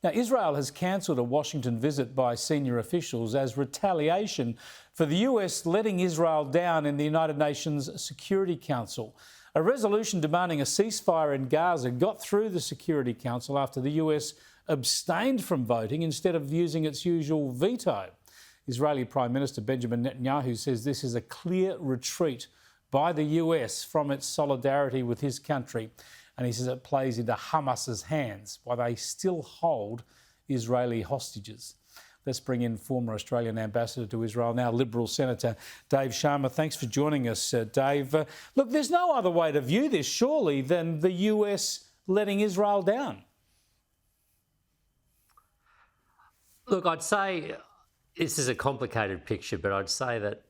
Now, Israel has cancelled a Washington visit by senior officials as retaliation for the US letting Israel down in the United Nations Security Council. A resolution demanding a ceasefire in Gaza got through the Security Council after the US abstained from voting instead of using its usual veto. Israeli Prime Minister Benjamin Netanyahu says this is a clear retreat by the US from its solidarity with his country. And he says it plays into Hamas's hands while they still hold Israeli hostages. Let's bring in former Australian ambassador to Israel, now Liberal Senator Dave Sharma. Thanks for joining us, Dave. Look, there's no other way to view this, surely, than the US letting Israel down. Look, I'd say this is a complicated picture, but I'd say that,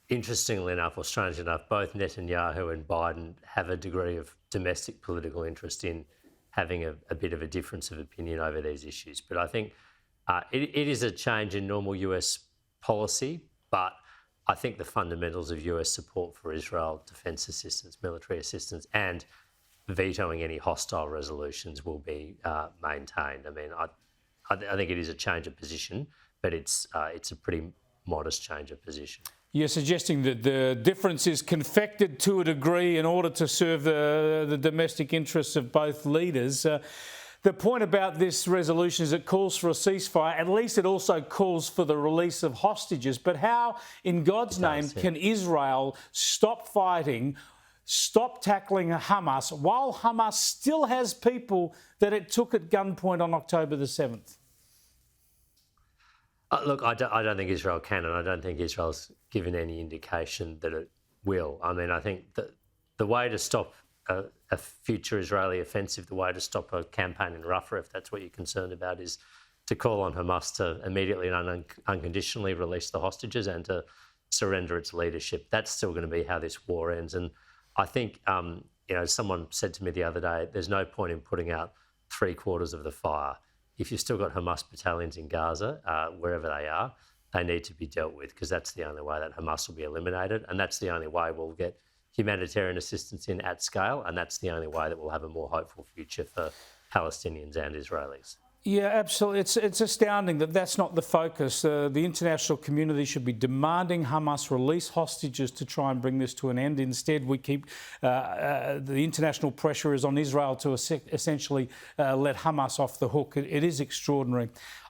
interestingly enough, or strangely enough, both Netanyahu and Biden have a degree of domestic political interest in having a bit of a difference of opinion over these issues. But I think it is a change in normal US policy, but I think the fundamentals of US support for Israel, defence assistance, military assistance, and vetoing any hostile resolutions will be maintained. I mean, I think it is a change of position, but it's a pretty modest change of position. You're suggesting that the difference is confected to a degree in order to serve the domestic interests of both leaders. The point about this resolution is it calls for a ceasefire. At least it also calls for the release of hostages. But how, in God's name, can Israel stop fighting, stop tackling Hamas, while Hamas still has people that it took at gunpoint on October the 7th? Look, I don't think Israel can, and I don't think Israel's given any indication that it will. I mean, I think that the way to stop a future Israeli offensive, the way to stop a campaign in Rafah, if that's what you're concerned about, is to call on Hamas to immediately and unconditionally release the hostages and to surrender its leadership. That's still going to be how this war ends. And I think, someone said to me the other day, there's no point in putting out 3/4 of the fire. If you've still got Hamas battalions in Gaza, wherever they are, they need to be dealt with, because that's the only way that Hamas will be eliminated, and that's the only way we'll get humanitarian assistance in at scale, and that's the only way that we'll have a more hopeful future for Palestinians and Israelis. Yeah, absolutely. It's astounding that that's not the focus. The international community should be demanding Hamas release hostages to try and bring this to an end. Instead, we keep the international pressure is on Israel to essentially let Hamas off the hook. It is extraordinary.